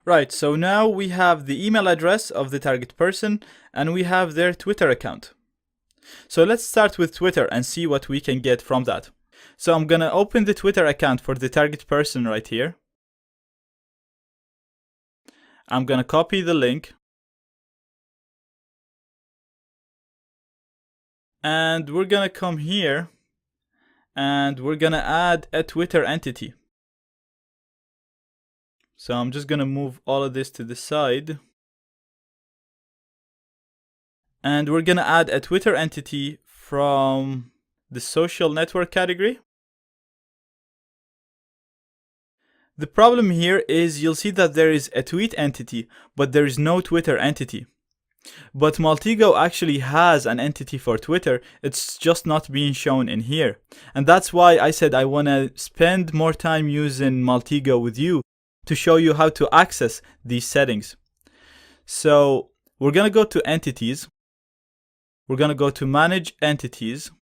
Right, so now we have the email address of the target person and we have their Twitter account. So let's start with Twitter and see what we can get from that. So I'm gonna open the Twitter account for the target person right here. I'm gonna copy the link. And we're gonna come here and we're gonna add a Twitter entity. So I'm just gonna move all of this to the side. And we're gonna add a Twitter entity from the social network category. The problem here is you'll see that there is a tweet entity, but there is no Twitter entity. But Maltego actually has an entity for Twitter, it's just not being shown in here. And that's why I said I want to spend more time using Maltego with you to show you how to access these settings. So we're going to go to Entities. We're going to go to Manage Entities.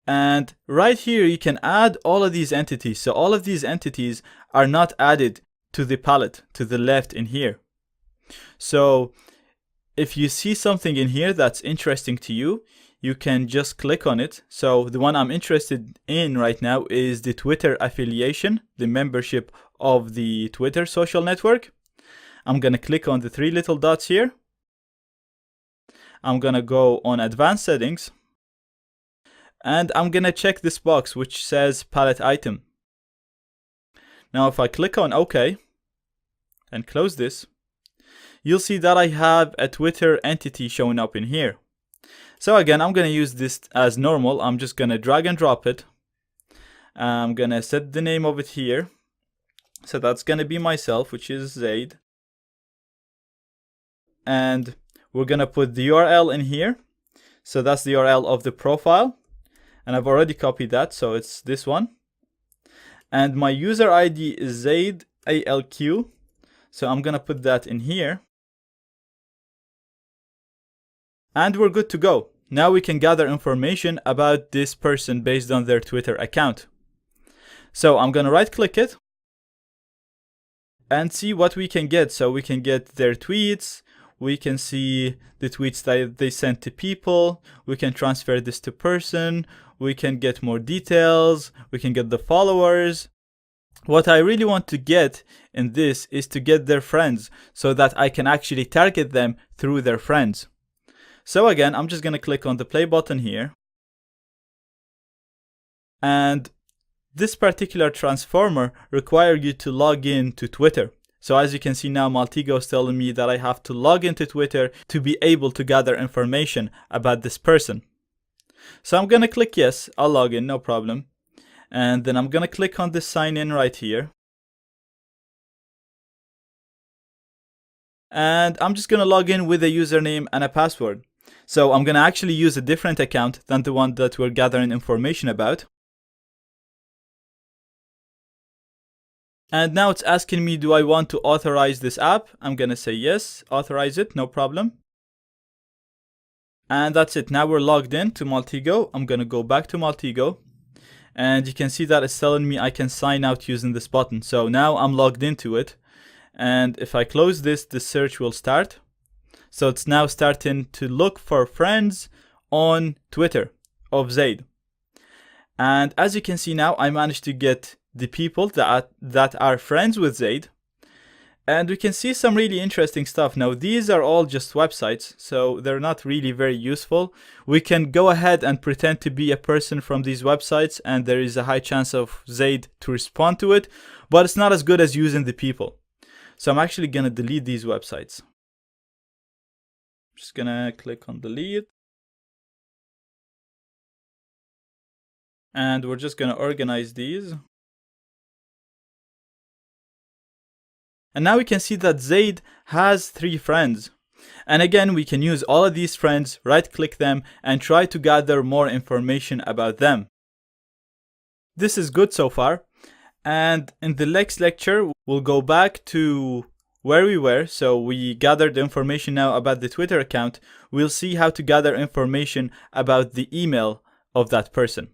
And right here you can add all of these entities. So all of these entities are not added to the palette to the left in here. So if you see something in here that's interesting to you, you can just click on it. So the one I'm interested in right now is the Twitter affiliation, the membership of the Twitter social network. I'm going to click on the three little dots here. I'm going to go on advanced settings. And I'm going to check this box which says palette item. Now if I click on OK and close this, you'll see that I have a Twitter entity showing up in here. So again, I'm going to use this as normal. I'm just going to drag and drop it. I'm going to set the name of it here. So that's going to be myself, which is Zaid. And we're going to put the URL in here. So that's the URL of the profile. And I've already copied that, so it's this one. And my user ID is Zaid ALQ. So I'm going to put that in here. And we're good to go. Now we can gather information about this person based on their Twitter account. So I'm going to right click it and see what we can get. So we can get their tweets. We can see the tweets that they sent to people. We can transfer this to person. We can get more details. We can get the followers. What I really want to get in this is to get their friends so that I can actually target them through their friends. So again, I'm just going to click on the play button here. And this particular transformer requires you to log in to Twitter. So as you can see now, Maltego is telling me that I have to log into Twitter to be able to gather information about this person. So I'm going to click yes, I'll log in, no problem. And then I'm going to click on the sign in right here. And I'm just going to log in with a username and a password. So I'm going to actually use a different account than the one that we're gathering information about. And now it's asking me, do I want to authorize this app? I'm going to say yes, authorize it, no problem. And that's it. Now we're logged in to Maltego. I'm going to go back to Maltego. And you can see that it's telling me I can sign out using this button. So now I'm logged into it. And if I close this, the search will start. So it's now starting to look for friends on Twitter of Zaid. And as you can see now, I managed to get the people that are friends with Zaid. And we can see some really interesting stuff. Now, these are all just websites, so they're not really very useful. We can go ahead and pretend to be a person from these websites, and there is a high chance of Zaid to respond to it, but it's not as good as using the people. So I'm actually going to delete these websites. Just going to click on delete. And we're just going to organize these. And now we can see that Zaid has 3 friends. And again, we can use all of these friends, right click them, and try to gather more information about them. This is good so far. And in the next lecture, we'll go back to where we were. So we gathered information now about the Twitter account. We'll see how to gather information about the email of that person.